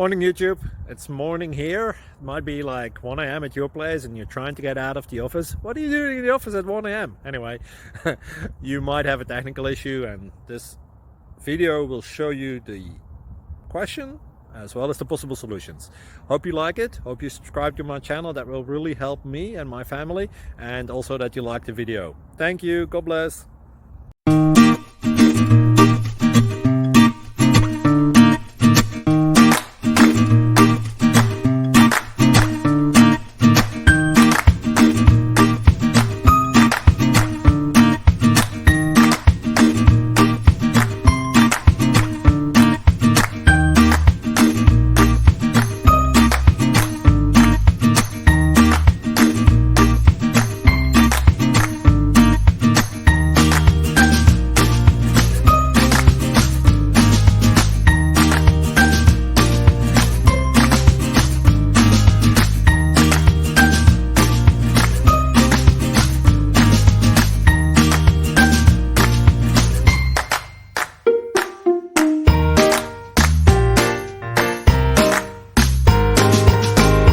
Morning YouTube, it's morning here. It might be like 1 a.m. at your place and you're trying to get out of the office. What are you doing in the office at 1 a.m.? Anyway, you might have a technical issue and this video will show you the question as well as the possible solutions. Hope you like it, hope you subscribe to my channel. That will really help me and my family, and also that you like the video. Thank you, God bless.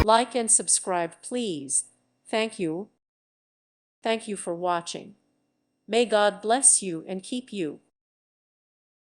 Like and subscribe, please. Thank you. Thank you for watching. May God bless you and keep you.